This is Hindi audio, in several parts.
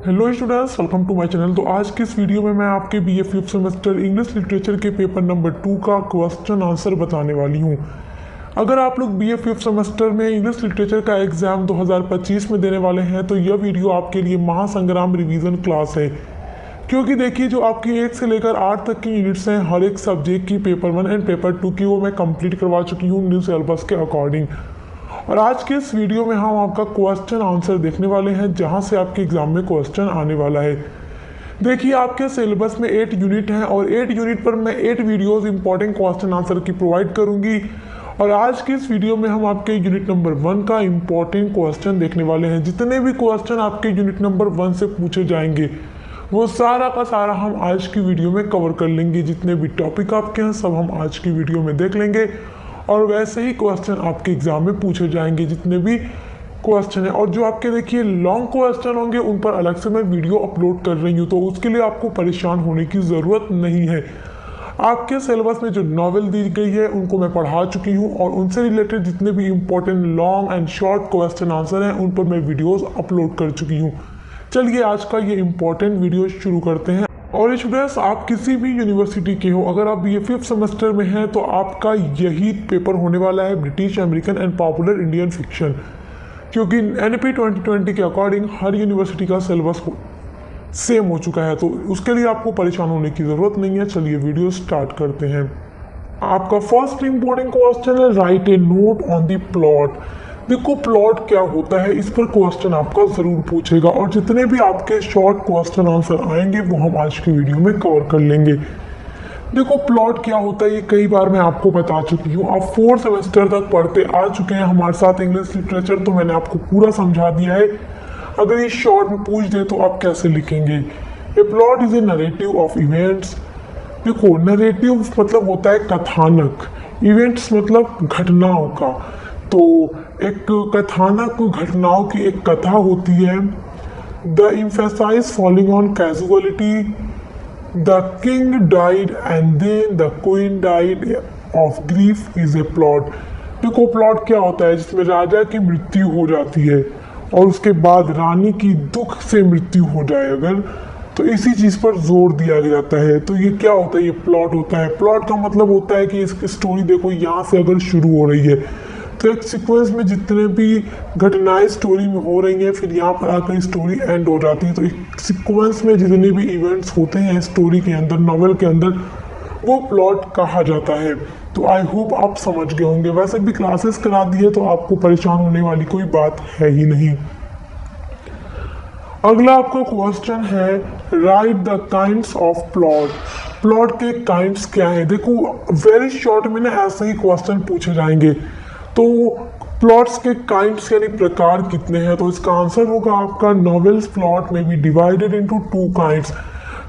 Hello students, welcome to my channel. तो आज की इस वीडियो में मैं आपके BA fifth semester English literature के पेपर नंबर 2 का क्वेश्चन आंसर बताने वाली हूँ। अगर आप लोग बीए फिफ्थ सेमेस्टर में इंग्लिश लिटरेचर का एग्ज़ाम 2025 में देने वाले हैं तो यह वीडियो आपके लिए महासंग्राम रिवीजन क्लास है। क्योंकि देखिए, जो आपकी 1 से लेकर 8 तक की यूनिट्स हैं, हर एक सब्जेक्ट की पेपर 1 एंड पेपर 2 की वो मैं कंप्लीट करवा चुकी हूँ न्यू सिलेबस के अकॉर्डिंग। और आज के इस वीडियो में हम आपका क्वेश्चन आंसर देखने वाले हैं, जहां से आपके एग्जाम में क्वेश्चन आने वाला है। देखिए, आपके सिलेबस में 8 यूनिट हैं और 8 यूनिट पर मैं 8 वीडियोस इंपॉर्टेंट क्वेश्चन आंसर की प्रोवाइड करूंगी। और आज की इस वीडियो में हम आपके यूनिट नंबर 1 का इंपॉर्टेंट क्वेश्चन देखने वाले हैं। जितने भी क्वेश्चन आपके यूनिट नंबर 1 से पूछे जाएंगे वो सारा का सारा हम आज की वीडियो में कवर कर लेंगे। जितने भी टॉपिक आपके हैं सब हम आज की वीडियो में देख लेंगे और वैसे ही क्वेश्चन आपके एग्जाम में पूछे जाएंगे जितने भी क्वेश्चन है। और जो आपके देखिए लॉन्ग क्वेश्चन होंगे उन पर अलग से मैं वीडियो अपलोड कर रही हूँ, तो उसके लिए आपको परेशान होने की ज़रूरत नहीं है। आपके सिलेबस में जो नॉवेल दी गई है उनको मैं पढ़ा चुकी हूँ और उनसे रिलेटेड जितने भी important long and short question answer हैं उन पर मैं वीडियोज़ अपलोड कर चुकी हूँ। चलिए आज का ये इंपॉर्टेंट वीडियो शुरू करते हैं। और स्टूडेंट्स, आप किसी भी यूनिवर्सिटी के हो, अगर आप बीए फिफ्थ सेमेस्टर में हैं तो आपका यही पेपर होने वाला है, British American and popular Indian fiction. क्योंकि एनपी 2020 के अकॉर्डिंग हर यूनिवर्सिटी का सिलेबस सेम हो चुका है, तो उसके लिए आपको परेशान होने की ज़रूरत नहीं है। चलिए वीडियो स्टार्ट करते हैं। आपका फर्स्ट इंपॉर्टेंट क्वेश्चन है, right A note on the plot. देखो, प्लॉट क्या होता है, इस पर क्वेश्चन आपका जरूर पूछेगा और जितने भी आपके शॉर्ट क्वेश्चन आंसर आएंगे वो हम आज की वीडियो में कवर कर लेंगे। देखो, प्लॉट क्या होता है ये कई बार मैं आपको बता चुकी हूँ। आप 4 सेमेस्टर तक पढ़ते आ चुके हैं हमारे साथ इंग्लिश लिटरेचर, तो मैंने आपको पूरा समझा दिया है। अगर ये शॉर्ट में पूछ दे तो आप कैसे लिखेंगे। ए plot is a narrative of events. देखो, नरेटिव मतलब होता है कथानक, इवेंट्स मतलब घटनाओं का। तो एक कथानक घटनाओं की एक कथा होती है। The emphasize falling on causality, the king died and then the queen died of grief is a plot. देखो, प्लॉट क्या होता है, जिसमें राजा की मृत्यु हो जाती है और उसके बाद रानी की दुख से मृत्यु हो जाए अगर, तो इसी चीज़ पर जोर दिया जाता है। तो ये क्या होता है, ये प्लॉट होता है। प्लॉट का मतलब होता है कि इसकी स्टोरी देखो यहाँ से अगर शुरू हो रही है तो एक सीक्वेंस में जितने भी घटनाएं स्टोरी में हो रही हैं फिर यहाँ पर आकर स्टोरी एंड हो जाती है। तो एक सीक्वेंस में जितने भी इवेंट्स होते हैं स्टोरी के अंदर, नॉवेल के अंदर, वो प्लॉट कहा जाता है। तो आई होप आप समझ गए होंगे। वैसे भी क्लासेस करा दी है तो आपको परेशान होने वाली कोई बात है ही नहीं। अगला आपका क्वेश्चन है, right the kinds of plot. Plot के काइंड्स क्या है। देखो, वेरी शॉर्ट में ना ऐसे ही क्वेश्चन पूछे जाएंगे। तो प्लॉट्स के काइंड्स यानी प्रकार कितने हैं, तो इसका आंसर होगा आपका, नॉवेल्स प्लॉट में be divided into 2 kinds.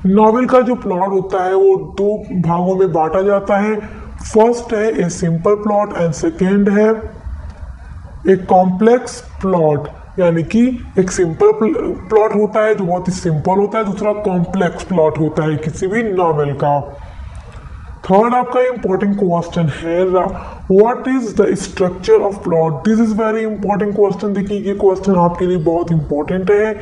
Novel का जो प्लॉट होता है वो 2 भागों में बांटा जाता है। फर्स्ट है a simple plot and second है ए कॉम्प्लेक्स प्लॉट। यानी कि एक सिंपल प्लॉट होता है जो बहुत ही सिंपल होता है, दूसरा कॉम्प्लेक्स प्लॉट होता है किसी भी नॉवेल का। थर्ड आपका इंपॉर्टेंट क्वेश्चन है, what is the structure of plot. This is very important question. देखिए, ये क्वेश्चन आपके लिए बहुत इंपॉर्टेंट है।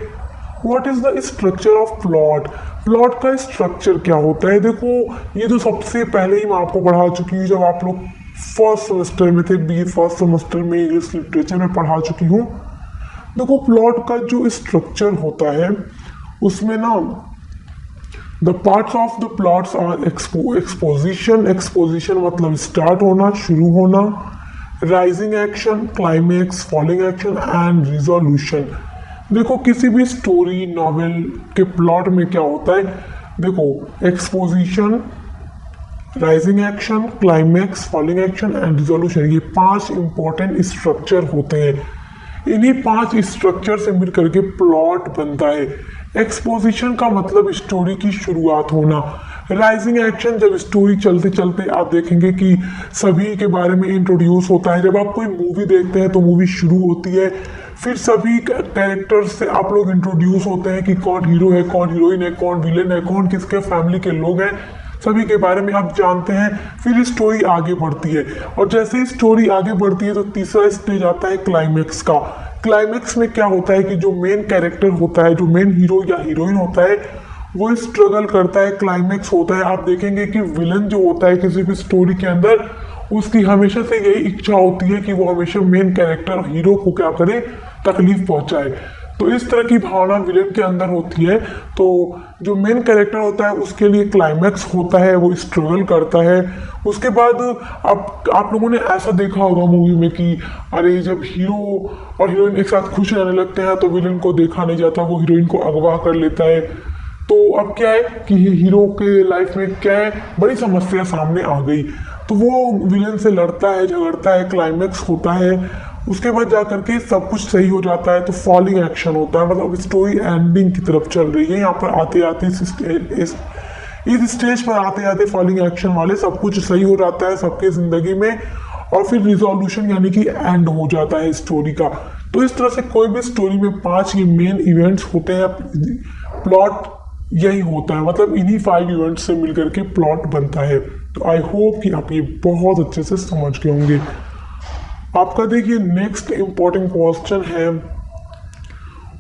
What is the structure of plot. Plot का स्ट्रक्चर क्या होता है। देखो, ये तो सबसे पहले ही मैं आपको पढ़ा चुकी हूँ जब आप लोग फर्स्ट सेमेस्टर में थे, बीए फर्स्ट सेमेस्टर में इंग्लिश लिटरेचर में पढ़ा चुकी हूँ। देखो, प्लॉट का जो स्ट्रक्चर होता है उसमें ना the parts of the plots are exposition. Exposition मतलब स्टार्ट होना, शुरू होना, rising action, climax, falling action and resolution. देखो, किसी भी स्टोरी नॉवेल के प्लॉट में क्या होता है, देखो, exposition, rising action, climax, falling action and resolution, ये 5 इंपॉर्टेंट स्ट्रक्चर होते हैं। इन्हीं 5 स्ट्रक्चर से मिल करके प्लॉट बनता है। एक्सपोजिशन का मतलब स्टोरी की शुरुआत होना। राइजिंग एक्शन, जब स्टोरी चलते चलते आप देखेंगे कि सभी के बारे में इंट्रोड्यूस होता है। जब आप कोई मूवी देखते हैं तो मूवी शुरू होती है, फिर सभी कैरेक्टर्स से आप लोग इंट्रोड्यूस होते हैं कि कौन हीरो है, कौन हीरोइन है, कौन विलेन है, कौन किसके फैमिली के लोग हैं, सभी के बारे में आप जानते हैं। फिर स्टोरी आगे बढ़ती है और जैसे ही स्टोरी आगे बढ़ती है तो तीसरा स्टेज आता है क्लाइमेक्स का। क्लाइमेक्स में क्या होता है कि जो मेन कैरेक्टर होता है, जो मेन हीरो या हीरोइन होता है, वो स्ट्रगल करता है, क्लाइमेक्स होता है। आप देखेंगे कि विलन जो होता है किसी भी स्टोरी के अंदर, उसकी हमेशा से यही इच्छा होती है कि वो हमेशा मेन कैरेक्टर हीरो को क्या करे, तकलीफ पहुंचाए। तो इस तरह की भावना विलेन के अंदर होती है। तो जो मेन कैरेक्टर होता है उसके लिए क्लाइमैक्स होता है, वो स्ट्रगल करता है। उसके बाद आप लोगों ने ऐसा देखा होगा मूवी में कि अरे जब हीरो और हीरोइन एक साथ खुश रहने लगते हैं तो विलेन को देखा नहीं जाता, वो हीरोइन को अगवा कर लेता है। तो अब क्या है कि हीरो के लाइफ में क्या है, बड़ी समस्या सामने आ गई, तो वो विलेन से लड़ता है, झगड़ता है, क्लाइमैक्स होता है। उसके बाद जा करके सब कुछ सही हो जाता है, तो फॉलिंग एक्शन होता है, मतलब स्टोरी एंडिंग की तरफ चल रही है। यहाँ पर आते आते इस स्टेज पर आते आते फॉलिंग एक्शन वाले सब कुछ सही हो जाता है सबके जिंदगी में, और फिर रिजोल्यूशन यानी कि एंड हो जाता है स्टोरी का। तो इस तरह से कोई भी स्टोरी में 5 ये मेन इवेंट्स होते हैं, प्लॉट यही होता है, मतलब इन्हीं 5 इवेंट्स से मिलकर के प्लॉट बनता है। तो आई होप कि आप ये बहुत अच्छे से समझ गए होंगे। आपका देखिए नेक्स्ट इंपॉर्टेंट क्वेश्चन है,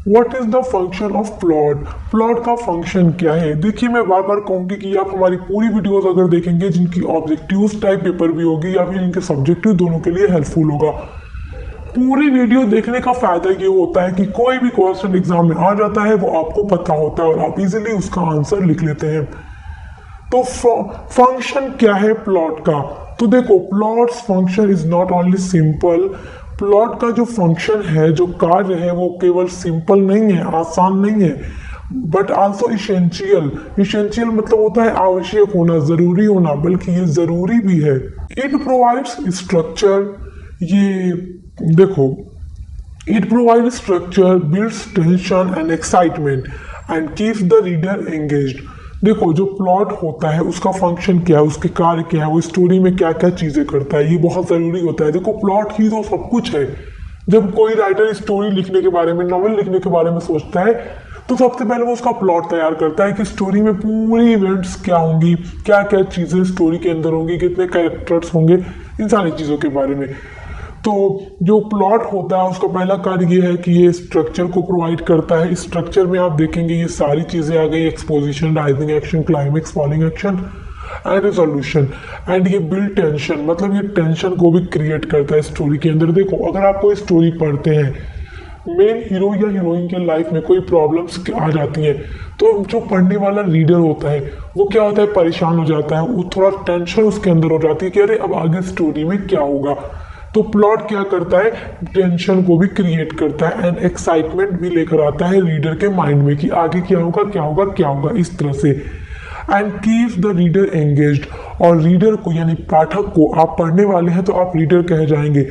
what is the function of plot. Plot का फंक्शन क्या है। देखिए मैं बार बार कहूंगी कि आप हमारी पूरी वीडियोस अगर देखेंगे जिनकी ऑब्जेक्टिव्स टाइप पेपर भी होगी या फिर इनके सब्जेक्टिव, दोनों के लिए हेल्पफुल होगा। पूरी वीडियो देखने का फायदा ये होता है कि कोई भी क्वेश्चन एग्जाम में आ जाता है वो आपको पता होता है और आप इजीली उसका आंसर लिख लेते हैं। तो फंक्शन क्या है प्लॉट का। तो देखो plots function is not only simple. Plot का जो फंक्शन है, जो कार्य है, वो केवल सिंपल नहीं है, आसान नहीं है, बट आल्सो इसेंशियल। इसेंशियल मतलब होता है आवश्यक होना, जरूरी होना, बल्कि ये जरूरी भी है। इट प्रोवाइड्स स्ट्रक्चर, ये देखो, it provides structure, builds tension and excitement and keeps the reader engaged. देखो जो प्लॉट होता है उसका फंक्शन क्या है, उसके कार्य क्या है, वो स्टोरी में क्या क्या चीजें करता है, ये बहुत जरूरी होता है। देखो प्लॉट ही तो सब कुछ है। जब कोई राइटर स्टोरी लिखने के बारे में, नॉवेल लिखने के बारे में सोचता है तो सबसे पहले वो उसका प्लॉट तैयार करता है कि स्टोरी में पूरी इवेंट्स क्या होंगी, क्या क्या चीजें स्टोरी के अंदर होंगी, कितने कैरेक्टर्स होंगे, इन सारी चीजों के बारे में। तो जो प्लॉट होता है उसका पहला कार्य ये है कि ये स्ट्रक्चर को प्रोवाइड करता है। इस स्ट्रक्चर में आप देखेंगे ये सारी चीजें आ गई, exposition, rising action, climax, falling action and resolution. And ये बिल्ड टेंशन, मतलब ये टेंशन को भी क्रिएट करता है स्टोरी के अंदर। देखो अगर आप कोई स्टोरी पढ़ते हैं, मेन हीरो या हीरोइन के लाइफ में कोई प्रॉब्लम्स आ जाती हैं, तो जो पढ़ने वाला रीडर होता है वो क्या होता है, परेशान हो जाता है, वो थोड़ा टेंशन उसके अंदर हो जाती है कि अरे अब आगे स्टोरी में क्या होगा। तो प्लॉट क्या करता है, टेंशन को भी क्रिएट करता है एंड एक्साइटमेंट भी लेकर आता है रीडर के माइंड में कि आगे क्या होगा, क्या होगा, क्या होगा, इस तरह से। And keeps the reader engaged, और रीडर को यानी पाठक को, आप पढ़ने वाले हैं तो आप रीडर कहे जाएंगे,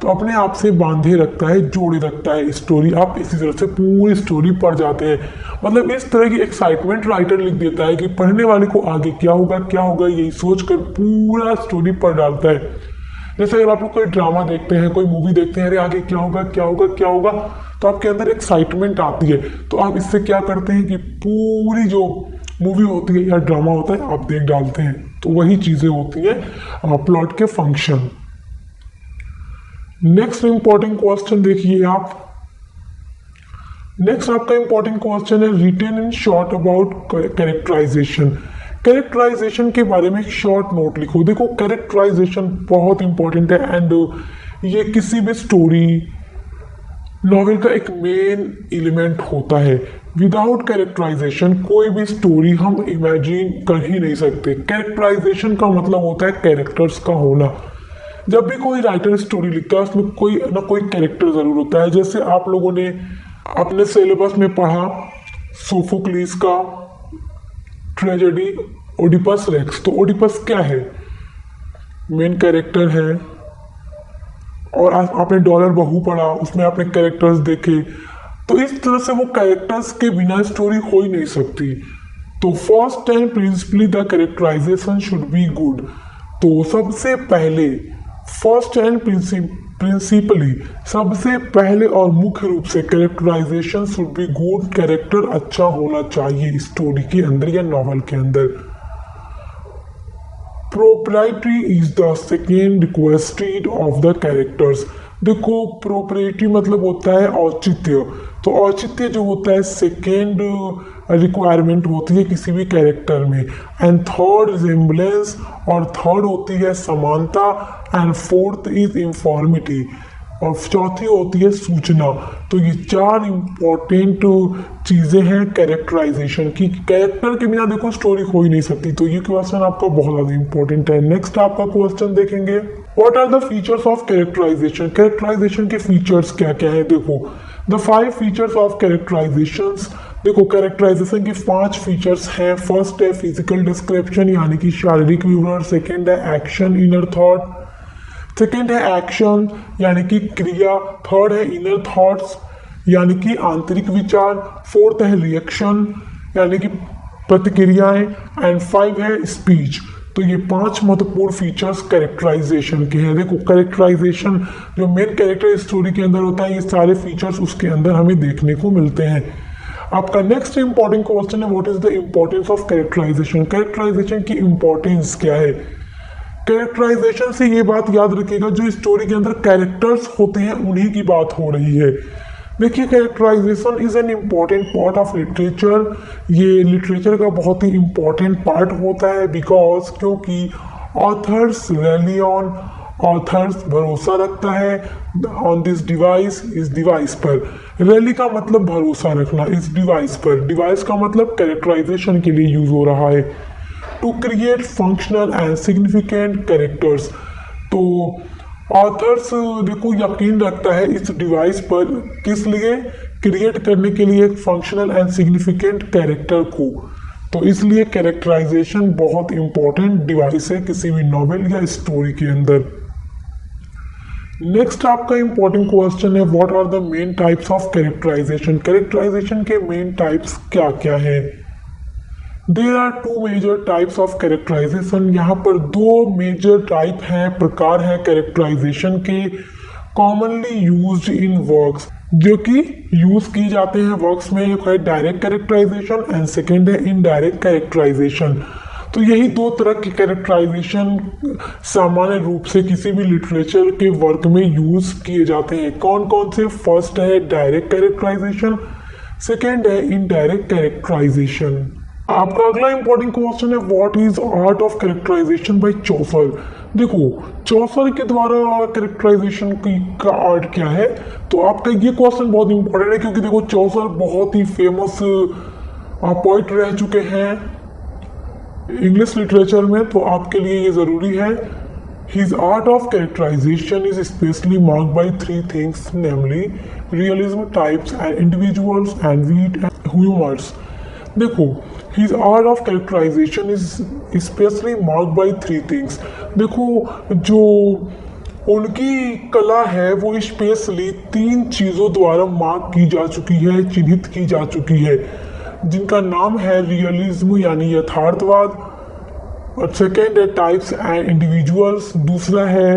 तो अपने आप से बांधे रखता है, जोड़े रखता है स्टोरी। आप इसी तरह से पूरी स्टोरी पढ़ जाते हैं। मतलब इस तरह की एक्साइटमेंट राइटर लिख देता है कि पढ़ने वाले को आगे क्या होगा, क्या होगा, यही सोचकर पूरा स्टोरी पढ़ डालता है। जैसे अगर आप लोग कोई ड्रामा देखते हैं, कोई मूवी देखते हैं, अरे आगे क्या होगा, क्या होगा, क्या होगा, तो आपके अंदर एक्साइटमेंट आती है। तो आप इससे क्या करते हैं कि पूरी जो मूवी होती है या ड्रामा होता है आप देख डालते हैं। तो वही चीजें होती हैं प्लॉट के फंक्शन। नेक्स्ट इंपॉर्टेंट क्वेश्चन देखिए आप। नेक्स्ट आपका इंपॉर्टेंट क्वेश्चन है, written in short about characterization. Characterization के बारे में एक शॉर्ट नोट लिखो। देखो कैरेक्टराइजेशन बहुत इंपॉर्टेंट है एंड ये किसी भी स्टोरी, नॉवेल का एक मेन एलिमेंट होता है। विदाउट कैरेक्टराइजेशन कोई भी स्टोरी हम इमेजिन कर ही नहीं सकते। कैरेक्टराइजेशन का मतलब होता है कैरेक्टर्स का होना। जब भी कोई राइटर स्टोरी लिखता है उसमें कोई ना कोई कैरेक्टर जरूर होता है। जैसे आप लोगों ने अपने सिलेबस में पढ़ा सोफोक्लिस का ट्रेजेडी ओडिपस रेक्स। तो ओडिपस क्या है, मेन कैरेक्टर है। और आपने डॉलर बहू पढ़ा, उसमें आपने कैरेक्टर्स देखे। तो इस तरह से वो कैरेक्टर्स के बिना स्टोरी हो ही नहीं सकती। तो first and principally the characterization should be good. तो सबसे पहले फर्स्ट एंड प्रिंसिपली, सबसे पहले और मुख्य रूप से characterization should be good. Character अच्छा होना चाहिए स्टोरी के अंदर या नॉवल के अंदर। Proprietary is the second request of the characters. देखो प्रोप्रिएटी मतलब होता है औचित्य। तो औचित्य जो होता है सेकेंड रिक्वायरमेंट होती है किसी भी कैरेक्टर में। एंड थर्ड रिजेम्बलेंस, और थर्ड होती है समानता। एंड फोर्थ इज इंफॉर्मिटी, और चौथी होती है सूचना। तो ये चार इंपॉर्टेंट चीज़ें हैं कैरेक्टराइजेशन की। कैरेक्टर के बिना देखो स्टोरी हो ही नहीं सकती। तो ये क्वेश्चन आपका बहुत ज़्यादा इंपॉर्टेंट है। नेक्स्ट आपका क्वेश्चन देखेंगे, what are the features of characterization. Characterization के फीचर्स क्या क्या है। देखो द 5 फीचर्स ऑफ कैरेक्टराइजेशंस। देखो कैरेक्टराइजेशन के 5 फीचर्स हैं। फर्स्ट है फिजिकल डिस्क्रिप्शन यानी कि शारीरिक विवरण। सेकेंड है एक्शन इनर थॉट। सेकेंड है एक्शन यानी कि क्रिया। थर्ड है इनर थॉट्स यानी कि आंतरिक विचार। फोर्थ है रिएक्शन यानी कि प्रतिक्रियाएं। एंड 5 है स्पीच। तो ये 5 महत्वपूर्ण फीचर्स कैरेक्टराइजेशन के हैं। देखो कैरेक्टराइजेशन जो मेन कैरेक्टर स्टोरी के अंदर होता है, ये सारे फीचर्स उसके अंदर हमें देखने को मिलते हैं। आपका नेक्स्ट इंपॉर्टेंट क्वेश्चन है, what is the importance of characterization. Characterization की इंपॉर्टेंस क्या है। कैरेक्टराइजेशन से ये बात याद रखिएगा, जो स्टोरी के अंदर कैरेक्टर्स होते हैं उन्हीं की बात हो रही है। देखिए characterization is an important part of literature. ये लिटरेचर का बहुत ही इम्पॉर्टेंट पार्ट होता है बिकॉज क्योंकि ऑथर्स रैली ऑन, ऑथर्स भरोसा रखता है ऑन दिस डिवाइस, इस डिवाइस पर। रैली का मतलब भरोसा रखना, इस डिवाइस पर। डिवाइस का मतलब कैरेक्टराइजेशन के लिए यूज हो रहा है। To create functional and significant characters. तो ऑथर्स देखो यकीन रखता है इस डिवाइस पर, किस लिए, क्रिएट करने के लिए एक फंक्शनल एंड सिग्निफिकेंट कैरेक्टर को। तो इसलिए कैरेक्टराइजेशन बहुत इंपॉर्टेंट डिवाइस है किसी भी नॉवेल या स्टोरी के अंदर। नेक्स्ट आपका इंपॉर्टेंट क्वेश्चन है, what are the main types of characterization. Characterization के मेन टाइप्स क्या क्या है। There are 2 major types of characterization. यहाँ पर 2 मेजर टाइप हैं, प्रकार हैं कैरेक्टराइजेशन के, कॉमनली यूज्ड इन वर्क्स, जो कि यूज किए जाते हैं वर्क्स में। एक है डायरेक्ट कैरेक्टराइजेशन एंड सेकेंड है इनडायरेक्ट कैरेक्टराइजेशन। तो यही 2 तरह के कैरेक्टराइजेशन सामान्य रूप से किसी भी लिटरेचर के वर्क में यूज किए जाते हैं। कौन कौन से। फर्स्ट है डायरेक्ट कैरेक्टराइजेशन, सेकेंड है इनडायरेक्ट कैरेक्टराइजेशन। आपका अगला इंपॉर्टेंट क्वेश्चन है, what is art of characterization by Chaucer. देखो चौसर के द्वारा कैरेक्टराइजेशन का आर्ट क्या है। तो आपका ये क्वेश्चन बहुत इंपॉर्टेंट है क्योंकि देखो चौसर बहुत ही फेमस पोइट रह चुके हैं इंग्लिश लिटरेचर में, तो आपके लिए ये जरूरी है। His art of characterization is especially marked by 3 things, namely realism, types and individuals, and wit and humors. देखो his art of characterization is especially marked by 3 things. देखो जो उनकी कला है वो स्पेशली 3 चीज़ों द्वारा मार्क की जा चुकी है, चिन्हित की जा चुकी है, जिनका नाम है रियलिज्म यानी यथार्थवाद, और सेकेंड है टाइप्स एंड इंडिविजुअल्स, दूसरा है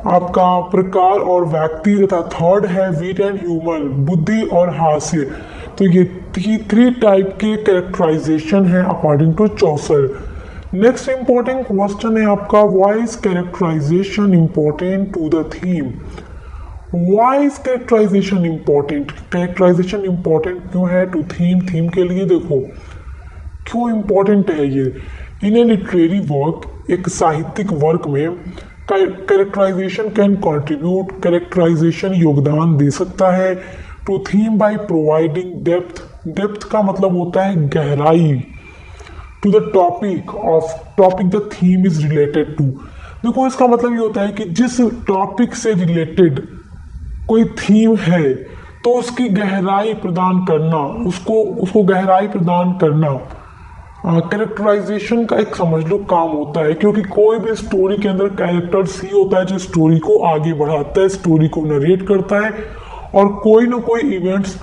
आपका प्रकार और व्यक्ति, तथा थर्ड है वीट एंड ह्यूमर, बुद्धि और हास्य। तो ये 3 टाइप के कैरेक्टराइजेशन है according to Chaucer. Next important question है आपका, why is characterization important to the theme. Why is characterization important. Characterization important क्यों है टू थीम। थीम के लिए देखो क्यों इंपॉर्टेंट है ये। इन ए लिटरेरी वर्क, एक साहित्यिक वर्क में कैरेक्टराइजेशन कैन कंट्रीब्यूट, कैरेक्टराइजेशन योगदान दे सकता है to theme by providing depth. Depth का मतलब होता है गहराई, to the topic of, topic the theme is related to. देखो इसका मतलब ये होता है कि जिस टॉपिक से रिलेटेड कोई थीम है तो उसकी गहराई प्रदान करना, उसको गहराई प्रदान करना कैरेक्टराइजेशन का एक समझ लो काम होता है। क्योंकि कोई भी स्टोरी के अंदर कैरेक्टर्स ही होता है जो स्टोरी को आगे बढ़ाता है, स्टोरी को नरेट करता है, और कोई ना कोई इवेंट्स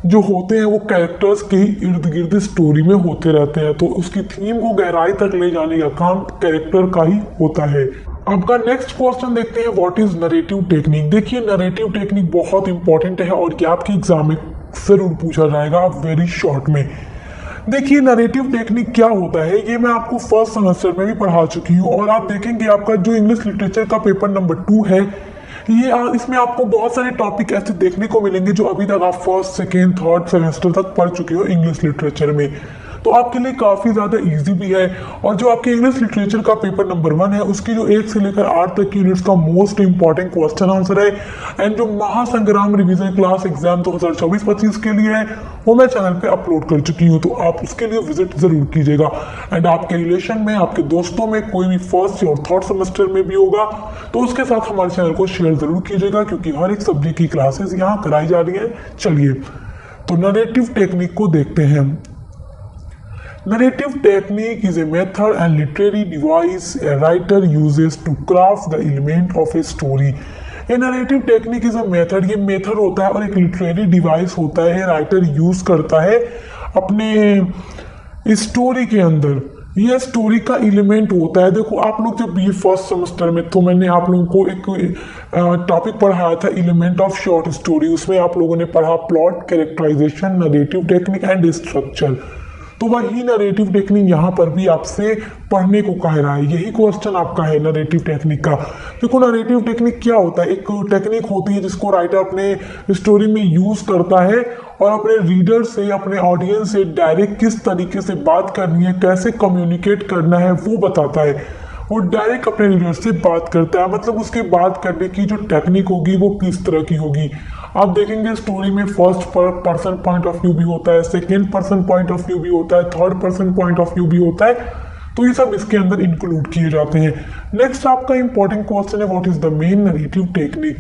जो होते हैं वो कैरेक्टर्स के ही इर्द गिर्द स्टोरी में होते रहते हैं। तो उसकी थीम को गहराई तक ले जाने का काम कैरेक्टर का ही होता है। आपका नेक्स्ट क्वेश्चन देखते हैं, व्हाट इज नरेटिव टेक्निक। देखिए नरेटिव टेक्निक बहुत इंपॉर्टेंट है और ये आपके एग्जाम में जरूर पूछा जाएगा वेरी शॉर्ट में। देखिए नरेटिव टेक्निक क्या होता है, ये मैं आपको फर्स्ट सेमेस्टर में भी पढ़ा चुकी हूँ, और आप देखेंगे आपका जो इंग्लिश लिटरेचर का पेपर नंबर 2 है इसमें आपको बहुत सारे टॉपिक ऐसे देखने को मिलेंगे जो अभी तक आप फर्स्ट सेकेंड थर्ड सेमेस्टर तक पढ़ चुके हो इंग्लिश लिटरेचर में, तो आपके लिए काफ़ी ज़्यादा इजी भी है। और जो आपके इंग्लिश लिटरेचर का पेपर नंबर 1 है, उसकी जो 1 से लेकर 8 तक की यूनिट्स का मोस्ट इंपॉर्टेंट क्वेश्चन आंसर है, एंड जो महासंग्राम रिवीजन क्लास एग्जाम 2024-25 के लिए है, वो मैं चैनल पे अपलोड कर चुकी हूँ, तो आप उसके लिए विजिट जरूर कीजिएगा। एंड आपके रिलेशन में, आपके दोस्तों में कोई भी फर्स्ट और थर्ड सेमेस्टर में भी होगा तो उसके साथ हमारे चैनल को शेयर जरूर कीजिएगा, क्योंकि हर एक सब्जेक्ट की क्लासेस यहाँ कराई जा रही है। चलिए तो नरेटिव टेक्निक को देखते हैं। Narrative technique is a method and literary device a writer uses to craft the element of a story. A narrative technique is a method, ये मेथड होता है और एक लिटरेरी डिवाइस होता है, राइटर यूज करता है अपने स्टोरी के अंदर। यह स्टोरी का एलिमेंट होता है। देखो आप लोग जब ये फर्स्ट सेमेस्टर में, तो मैंने आप लोगों को एक टॉपिक पढ़ाया था एलिमेंट ऑफ शॉर्ट स्टोरी, उसमें आप लोगों ने पढ़ा plot, characterization, narrative technique and structure. तो वही नरेटिव टेक्निक यहाँ पर भी आपसे पढ़ने को कह रहा है, यही क्वेश्चन आपका है नरेटिव टेक्निक का। देखो नरेटिव टेक्निक क्या होता है, एक टेक्निक होती है जिसको राइटर अपने स्टोरी में यूज करता है और अपने रीडर से, अपने ऑडियंस से डायरेक्ट किस तरीके से बात करनी है, कैसे कम्युनिकेट करना है वो बताता है। वो डायरेक्ट अपने रीडर से बात करता है, मतलब उसके बात करने की जो टेक्निक होगी वो किस तरह की होगी। आप देखेंगे स्टोरी में first person point of view भी होता है, second person point of view भी होता है, third person point of view भी होता है, तो ये सब इसके अंदर इंक्लूड किए जाते हैं। नेक्स्ट आपका इंपॉर्टेंट क्वेश्चन है, what is the main narrative technique.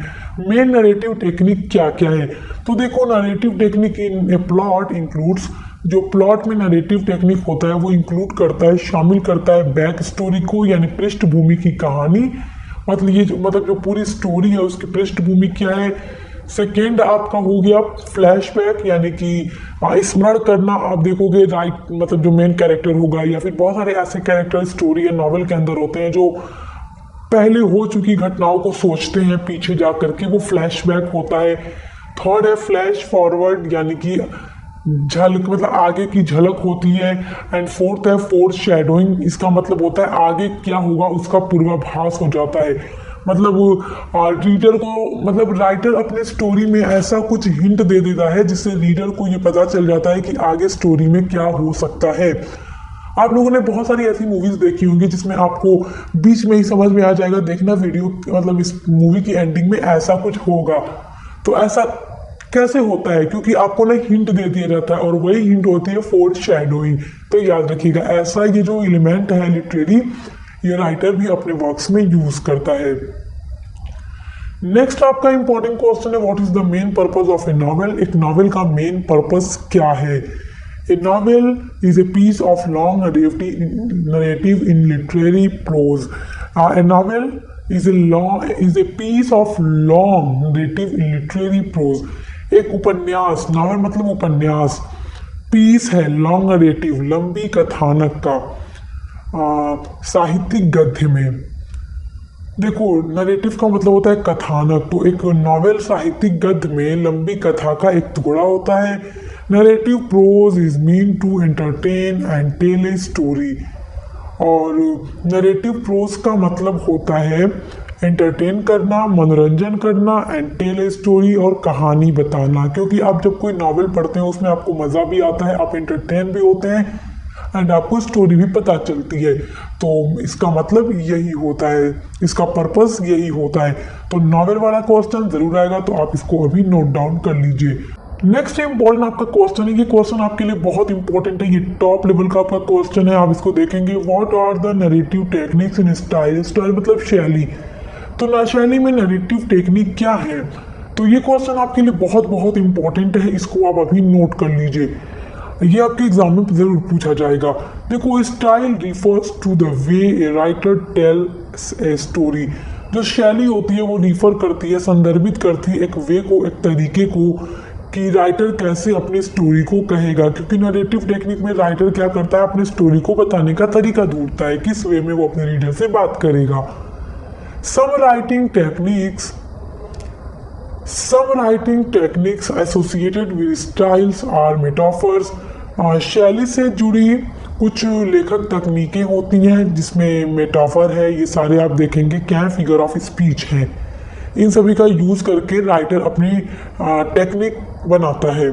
Main narrative technique क्या क्या है, तो देखो narrative technique in A plot includes, जो प्लॉट में नरेटिव टेक्निक होता है वो इंक्लूड करता है, शामिल करता है बैक स्टोरी को, यानी पृष्ठभूमि की कहानी, मतलब ये जो पूरी स्टोरी है उसकी पृष्ठभूमि क्या है। सेकेंड आपका हो गया फ्लैशबैक, यानी कि स्मरण करना। आप देखोगे राइट, मतलब जो मेन कैरेक्टर होगा या फिर बहुत सारे ऐसे कैरेक्टर स्टोरी या नॉवेल के अंदर होते हैं जो पहले हो चुकी घटनाओं को सोचते हैं पीछे जा करके, वो फ्लैशबैक होता है। थर्ड है फ्लैश फॉरवर्ड, यानी कि झलक, मतलब आगे की झलक होती है। एंड फोर्थ है फोर शैडोइंग, इसका मतलब होता है आगे क्या होगा उसका पूर्वाभास हो जाता है। मतलब रीडर को, मतलब राइटर अपने स्टोरी में ऐसा कुछ हिंट दे देता है जिससे रीडर को ये पता चल जाता है कि आगे स्टोरी में क्या हो सकता है। आप लोगों ने बहुत सारी ऐसी मूवीज देखी होंगी जिसमें आपको बीच में ही समझ में आ जाएगा, देखना वीडियो, मतलब इस मूवी की एंडिंग में ऐसा कुछ होगा। तो ऐसा कैसे होता है, क्योंकि आपको ना हिंट दे दिया जाता है और वही हिंट होती है फोर शैडोइंग। तो याद रखिएगा, ऐसा ये जो एलिमेंट है लिटरेरी, ये राइटर भी अपने वर्क्स में यूज करता है। नेक्स्ट आपका इंपॉर्टेंट क्वेश्चन है, what is the main purpose of a novel. एक नॉवेल का मेन पर्पस क्या है। A novel is a piece of long narrative in literary prose. A novel is a piece of long narrative in literary prose। एक उपन्यास, नॉवेल मतलब उपन्यास, पीस है लॉन्ग नरेटिव, लंबी कथानक का साहित्यिक गद्य में। देखो नरेटिव का मतलब होता है कथानक, तो एक नॉवेल साहित्यिक गद्य में लंबी कथा का एक टुकड़ा होता है। Narrative prose is mean to entertain and tell a story. और नरेटिव प्रोज का मतलब होता है एंटरटेन करना, मनोरंजन करना, एंड टेल ए स्टोरी, और कहानी बताना। क्योंकि आप जब कोई नॉवेल पढ़ते हैं उसमें आपको मज़ा भी आता है, आप एंटरटेन भी होते हैं, एंड आपको स्टोरी भी पता चलती है। तो इसका मतलब यही होता है, इसका पर्पस यही होता है। तो नॉवेल वाला क्वेश्चन जरूर आएगा, तो आप इसको अभी नोट डाउन कर लीजिए। नेक्स्ट इंपॉर्टेंट आपका क्वेश्चन है, ये क्वेश्चन आपके लिए बहुत इंपॉर्टेंट है, ये टॉप लेवल का आपका क्वेश्चन है, आप इसको देखेंगे। What are the narrative techniques in style. Style मतलब शैली, तो शैली में नरेटिव टेक्निक क्या है। तो ये क्वेश्चन आपके लिए बहुत बहुत इंपॉर्टेंट है, इसको आप अभी नोट कर लीजिए, ये आपके एग्जाम में जरूर पूछा जाएगा। देखो style refers to the way a writer tells a story. जो शैली होती है वो रिफर करती है, संदर्भित करती है एक वे को, एक तरीके को, कि राइटर कैसे अपनी स्टोरी को कहेगा। क्योंकि नरेटिव टेक्निक में राइटर क्या करता है, अपनी स्टोरी को बताने का तरीका ढूंढता है, किस वे में वो अपने रीडर से बात करेगा। Some writing techniques associated with styles are metaphors. शैली से जुड़ी कुछ लेखक तकनीकें होती हैं जिसमें मेटाफर है, ये सारे आप देखेंगे क्या फिगर ऑफ स्पीच है। इन सभी का यूज़ करके राइटर अपनी टेक्निक बनाता है।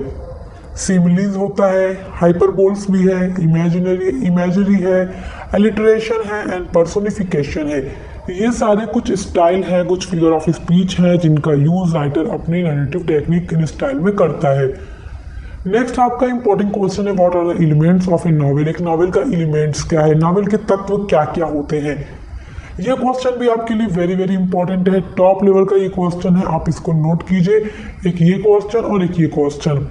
सिमिलीज होता है, हाइपरबोल्स भी है, इमेजरी है, एलिटरेशन है एंड पर्सोनिफिकेशन है। ये सारे कुछ स्टाइल हैं, कुछ फिगर ऑफ स्पीच हैं जिनका यूज राइटर अपनी नैरेटिव टेक्निक इन स्टाइल में करता है। नेक्स्ट आपका इंपॉर्टेंट क्वेश्चन है, what are the elements of a novel. एक नॉवेल का एलिमेंट्स क्या है, नॉवेल के तत्व क्या क्या होते हैं। ये क्वेश्चन भी आपके लिए वेरी वेरी इंपॉर्टेंट है, टॉप लेवल का ये क्वेश्चन है, आप इसको नोट कीजिए। एक ये क्वेश्चन और एक ये क्वेश्चन।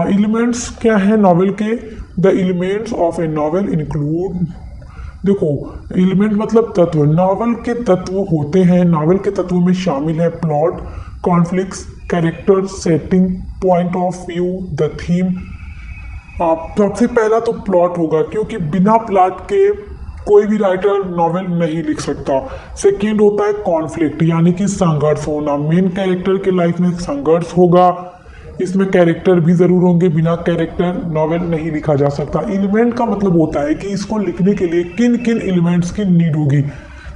एलिमेंट्स क्या है नॉवेल के। The elements of a novel include, देखो एलिमेंट मतलब तत्व, नॉवेल के तत्व होते हैं, नॉवेल के तत्व में शामिल है plot, conflicts, character, setting, point of view, the theme. सबसे पहला तो प्लॉट होगा, क्योंकि बिना प्लॉट के कोई भी राइटर नॉवेल नहीं लिख सकता। सेकेंड होता है कॉन्फ्लिक्ट, यानी कि संघर्ष होना, मेन कैरेक्टर के लाइफ में संघर्ष होगा, इसमें कैरेक्टर भी जरूर होंगे, बिना कैरेक्टर नॉवेल नहीं लिखा जा सकता। एलिमेंट का मतलब होता है कि इसको लिखने के लिए किन किन एलिमेंट्स की नीड होगी।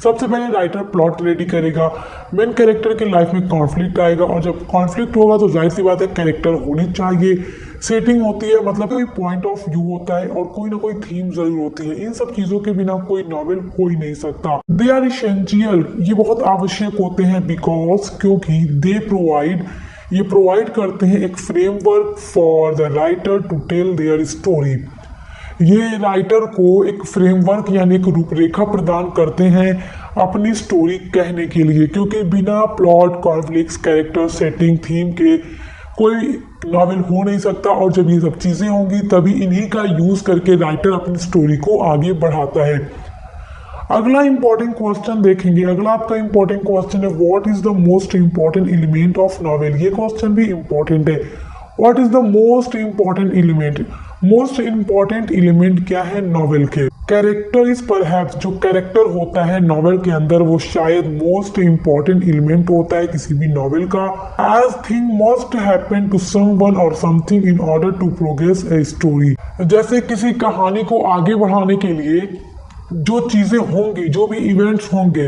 सबसे पहले राइटर प्लॉट रेडी करेगा, मेन कैरेक्टर के लाइफ में कॉन्फ्लिक्ट आएगा, और जब कॉन्फ्लिक्ट होगा तो जाहिर सी बात है कैरेक्टर होने चाहिए। सेटिंग होती है, मतलब कोई पॉइंट ऑफ व्यू होता है, और कोई ना कोई थीम जरूर होती है। इन सब चीजों के बिना कोई नॉवेल हो ही नहीं सकता। दे आर इसेंशियल, ये बहुत आवश्यक होते हैं, बिकॉज क्योंकि दे प्रोवाइड, ये प्रोवाइड करते हैं एक framework for the writer to tell their story. ये राइटर को एक फ्रेमवर्क यानी एक रूपरेखा प्रदान करते हैं अपनी स्टोरी कहने के लिए, क्योंकि बिना plot, conflicts, character, setting, theme के कोई नॉवेल हो नहीं सकता। और जब ये सब चीज़ें होंगी तभी इन्हीं का यूज़ करके राइटर अपनी स्टोरी को आगे बढ़ाता है। अगला इंपॉर्टेंट क्वेश्चन देखेंगे। अगला आपका इंपॉर्टेंट क्वेश्चन है, what is the most important element of novel. ये क्वेश्चन भी इंपॉर्टेंट है। What is the most important element, most important element क्या है नॉवेल के। कैरेक्टर इज परहैप्स, जो कैरेक्टर होता है नॉवेल के अंदर वो शायद मोस्ट इंपॉर्टेंट एलिमेंट होता है किसी भी नॉवेल का। As thing must happen to someone or something in order to progress a story, जैसे किसी कहानी को आगे बढ़ाने के लिए जो चीजें होंगी, जो भी इवेंट्स होंगे,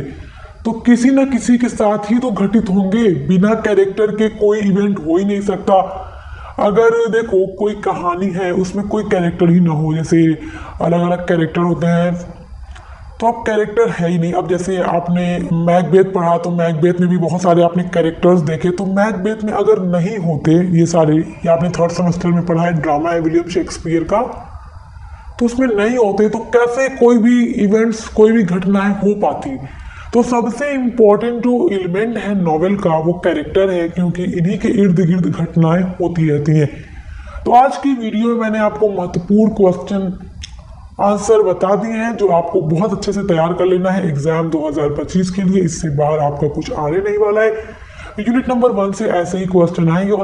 तो किसी न किसी के साथ ही तो घटित होंगे। बिना कैरेक्टर के कोई इवेंट हो ही नहीं सकता। अगर देखो कोई कहानी है उसमें कोई कैरेक्टर ही ना हो, जैसे अलग अलग कैरेक्टर होते हैं, तो अब कैरेक्टर है ही नहीं। अब जैसे आपने मैकबेथ पढ़ा, तो मैकबेथ में भी बहुत सारे आपने कैरेक्टर्स देखे, तो मैकबेथ में अगर नहीं होते ये सारे, या आपने थर्ड सेमेस्टर में पढ़ा है ड्रामा है विलियम शेक्सपियर का, तो उसमें नहीं होते तो कैसे कोई भी इवेंट्स, कोई भी घटनाएं हो पाती। तो सबसे इम्पोर्टेंट जो एलिमेंट है नॉवेल का वो कैरेक्टर है, क्योंकि इन्हीं के इर्द गिर्द घटनाएं होती रहती हैं। तो आज की वीडियो में मैंने आपको महत्वपूर्ण क्वेश्चन आंसर बता दिए हैं, जो आपको बहुत अच्छे से तैयार कर लेना है एग्जाम 2025 के लिए। इससे बाहर आपका कुछ आने नहीं वाला है। यूनिट नंबर 1 से ऐसे ही क्वेश्चन आएंगे और